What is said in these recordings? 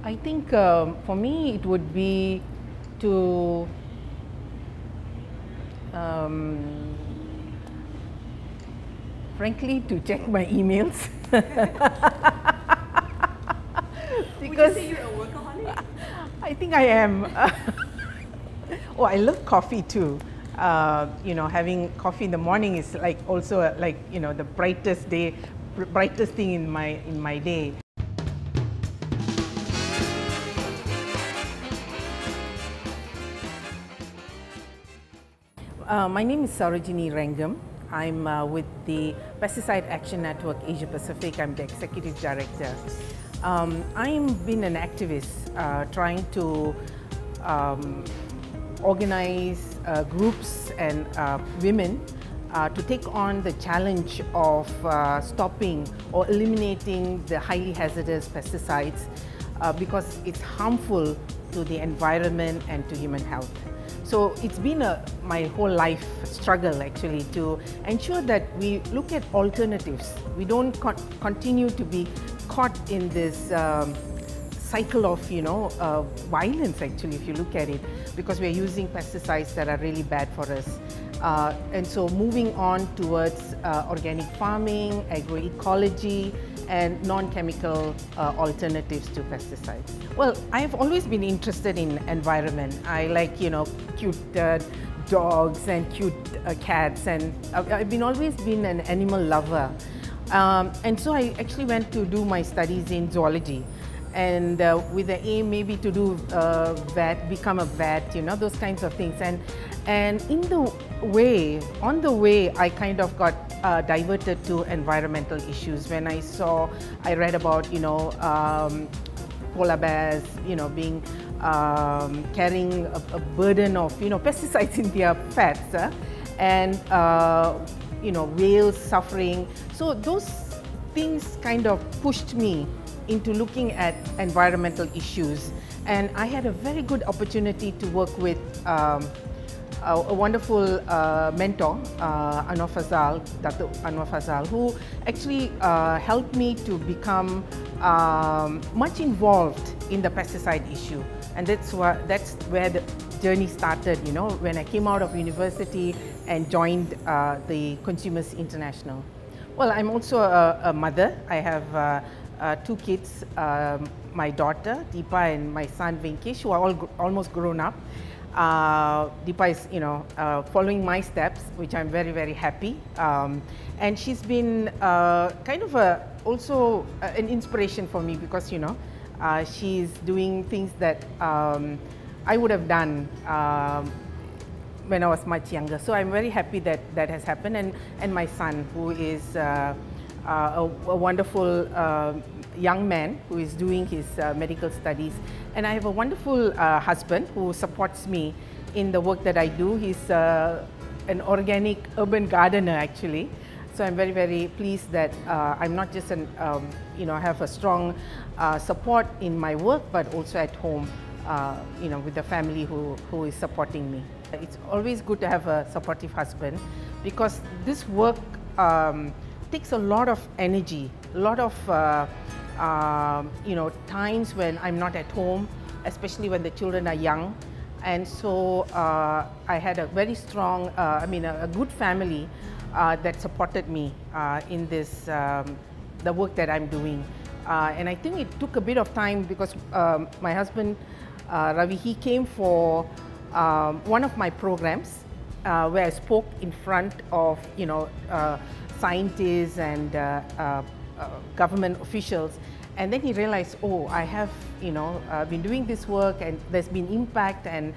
I think for me it would be to frankly to check my emails. Because would you say you're a workaholic? I think I am. Oh, I love coffee too. Having coffee in the morning is like also the brightest thing in my day. My name is Sarojeni Rengam. I'm with the Pesticide Action Network Asia Pacific. I'm the Executive Director. I've been an activist trying to organize groups and women to take on the challenge of stopping or eliminating the highly hazardous pesticides because it's harmful to the environment and to human health. So it's been my whole life struggle actually to ensure that we look at alternatives. We don't continue to be caught in this cycle of violence actually, if you look at it, because we're using pesticides that are really bad for us. And so moving on towards organic farming, agroecology, and non-chemical alternatives to pesticides. Well, I've always been interested in environment. I like, cute dogs and cute cats, and I've always been an animal lover. And so I actually went to do my studies in zoology, and with the aim maybe to do become a vet, those kinds of things. And on the way, I kind of got diverted to environmental issues when I read about, polar bears, being carrying a burden of, pesticides in their fats, and whales suffering. So those things kind of pushed me into looking at environmental issues, and I had a very good opportunity to work with a wonderful mentor, Dr. Anwar Fazal, who actually helped me to become much involved in the pesticide issue. And that's where the journey started, when I came out of university and joined the Consumers International. Well, I'm also a mother. I have 2 kids, my daughter Deepa and my son Venkesh, who are all almost grown up. Deepa is, following my steps, which I'm very, very happy. And she's been kind of also an inspiration for me because, she's doing things that I would have done when I was much younger. So I'm very happy that that has happened. And my son, who is a wonderful young man who is doing his medical studies. And I have a wonderful husband who supports me in the work that I do. He's an organic urban gardener actually. So I'm very, very pleased that I'm not just have a strong support in my work, but also at home, with the family who is supporting me. It's always good to have a supportive husband because this work takes a lot of energy, a lot of times when I'm not at home, especially when the children are young. And so I had a very strong, a good family that supported me in this, the work that I'm doing. And I think it took a bit of time because my husband, Ravi, he came for one of my programs where I spoke in front of, scientists and government officials, and then he realized, oh, I have been doing this work and there's been impact, and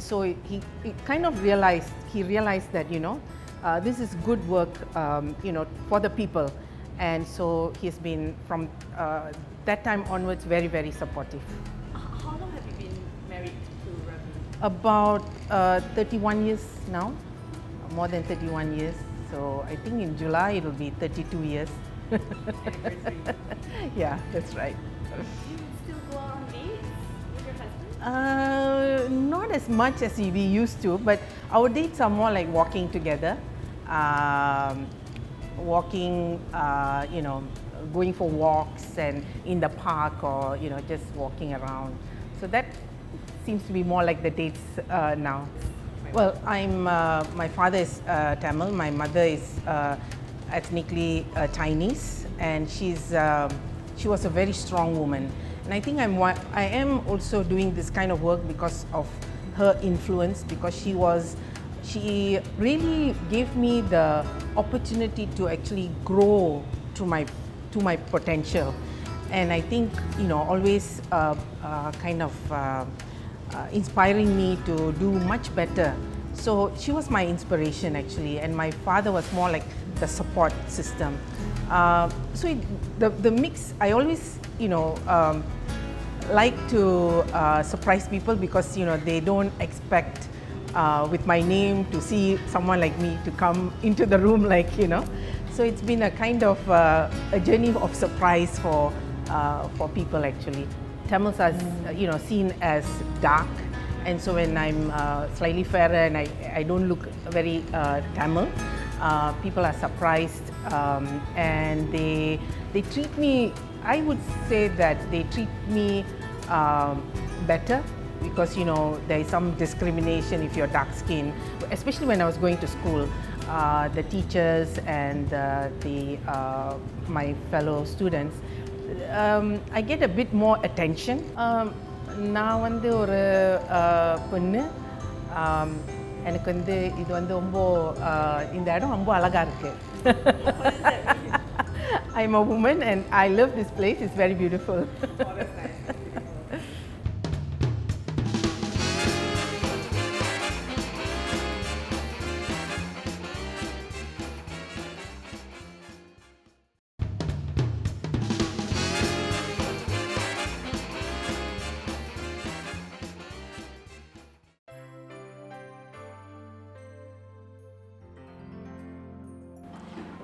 so he kind of realized that this is good work for the people, and so he's been from that time onwards very, very supportive. How long have you been married to Ravi? About 31 years now, more than 31 years. So I think in July it'll be 32 years. Yeah, that's right. Do you still go on dates with your husband? Not as much as we used to, but our dates are more like walking together, going for walks and in the park, or just walking around. So that seems to be more like the dates now. Well, my father is Tamil, my mother is ethnically Chinese, and she was a very strong woman. And I think I am also doing this kind of work because of her influence, because she really gave me the opportunity to actually grow to my potential. And I think, always kind of inspiring me to do much better. So she was my inspiration actually, and my father was more like the support system. So the mix, I always, like to surprise people, because they don't expect with my name to see someone like me to come into the room, So it's been a kind of a journey of surprise for people actually. Tamils are seen as dark, and so when I'm slightly fairer and I don't look very Tamil, people are surprised, and they treat me, I would say that they treat me better, because there is some discrimination if you're dark skinned, especially when I was going to school. The teachers and my fellow students, I get a bit more attention. நான் வந்து ஒரு பொண்ணு, எனக்கு வந்து இது வந்து ரொம்ப இந்த இடம் ரொம்ப அழகா இருக்கு. I'm a woman and I love this place. It's very beautiful. Oh, that's nice.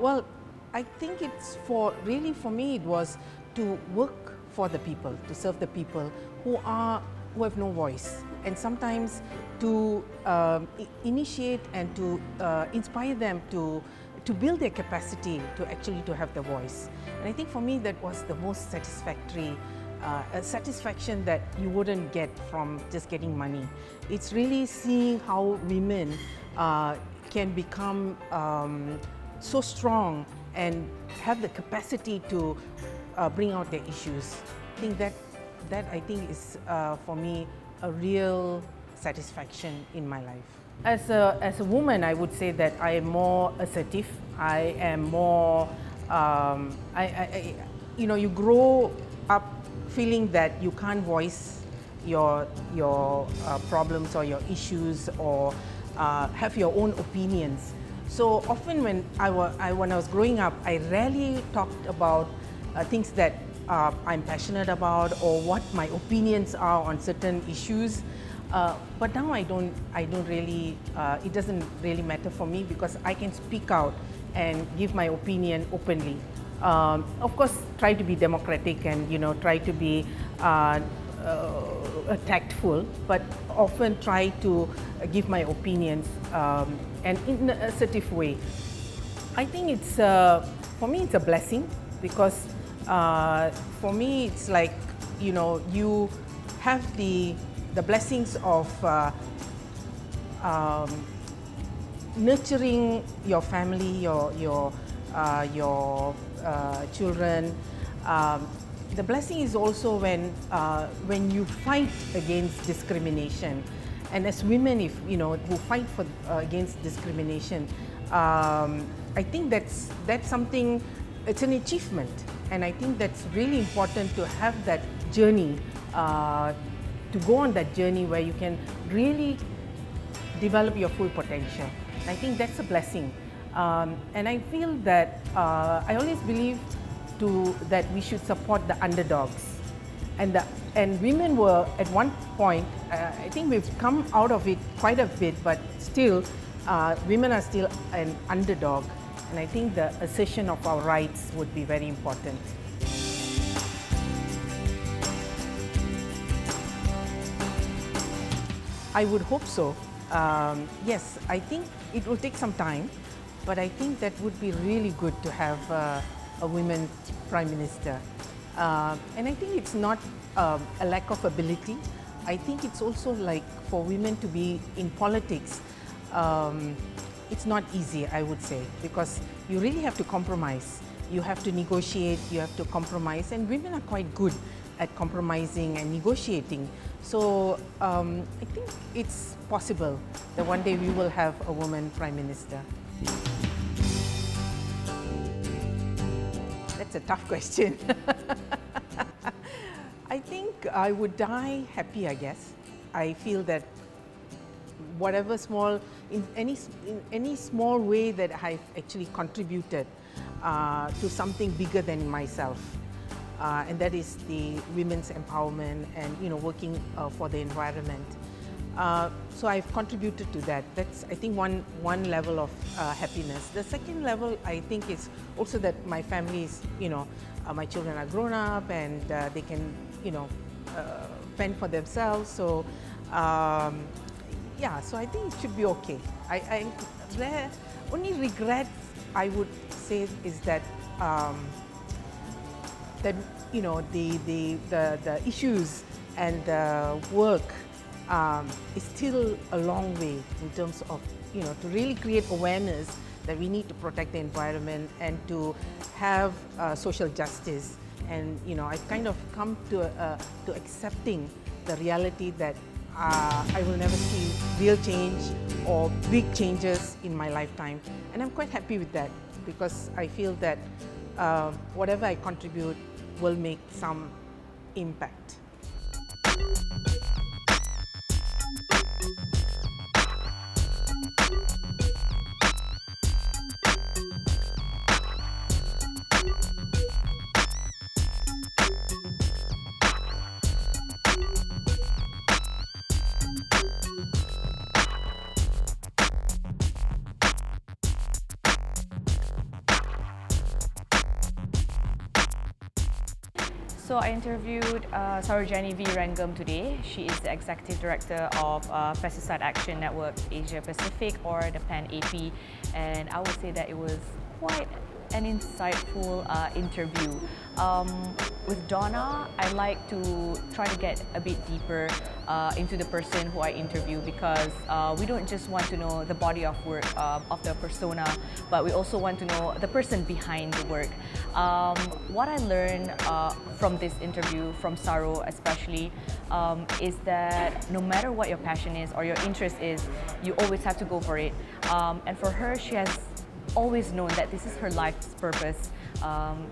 Well, I think it's for me it was to work for the people, to serve the people who have no voice, and sometimes to initiate and to inspire them to build their capacity to actually to have the voice. And I think for me that was the most satisfactory satisfaction that you wouldn't get from just getting money. It's really seeing how women can become so strong and have the capacity to bring out their issues. I think that I think is for me a real satisfaction in my life. As a woman, I would say that I am more assertive. I am more, you grow up feeling that you can't voice your problems or your issues, or have your own opinions. So often when I was growing up, I rarely talked about things that I'm passionate about, or what my opinions are on certain issues. But now I don't really, it doesn't really matter for me, because I can speak out and give my opinion openly. Of course, try to be democratic and try to be tactful, but often try to give my opinions and in an assertive way. I think it's for me it's a blessing, because for me it's like you have the blessings of nurturing your family, your children. The blessing is also when you fight against discrimination, and as women, if who fight for against discrimination, I think that's something. It's an achievement, and I think that's really important to have that journey, to go on that journey where you can really develop your full potential. I think that's a blessing, and I feel that I always believe that we should support the underdogs, and women were at one point. I think we've come out of it quite a bit, but still, women are still an underdog, and I think the assertion of our rights would be very important. I would hope so. Yes, I think it will take some time, but I think that would be really good to have a women Prime Minister. And I think it's not a lack of ability. I think it's also like for women to be in politics, it's not easy, I would say, because you really have to compromise. You have to negotiate, you have to compromise, and women are quite good at compromising and negotiating. So I think it's possible that one day we will have a woman Prime Minister. That's a tough question. I think I would die happy, I guess. I feel that whatever small, in any small way that I've actually contributed to something bigger than myself, and that is the women's empowerment and working for the environment. So I've contributed to that. That's, I think, one level of happiness. The second level, I think, is also that my family is, my children are grown up and they can, fend for themselves. So yeah, so I think it should be okay. The only regret I would say is that the issues and the work is still a long way in terms of to really create awareness that we need to protect the environment and to have social justice. And I've kind of come to accepting the reality that I will never see real change or big changes in my lifetime. And I'm quite happy with that, because I feel that whatever I contribute will make some impact. So I interviewed Sarojeni Rengam today. She is the Executive Director of Pesticide Action Network Asia Pacific, or the PANAP, and I would say that it was quite an insightful interview. With DONNA, I like to try to get a bit deeper into the person who I interview, because we don't just want to know the body of work of the persona, but we also want to know the person behind the work. What I learned from this interview, from Saro especially, is that no matter what your passion is or your interest is, you always have to go for it. And for her, she has always known that this is her life's purpose,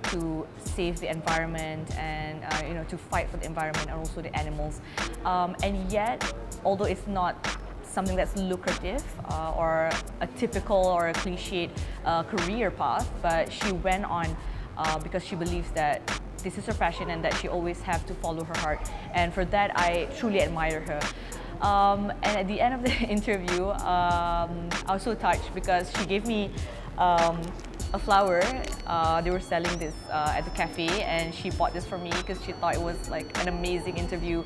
to save the environment and to fight for the environment and also the animals. And yet, although it's not something that's lucrative or a typical or a cliched career path, but she went on because she believes that this is her passion and that she always have to follow her heart. And for that, I truly admire her. And at the end of the interview, I was so touched because she gave me a flower. They were selling this at the cafe, and she bought this for me because she thought it was like an amazing interview.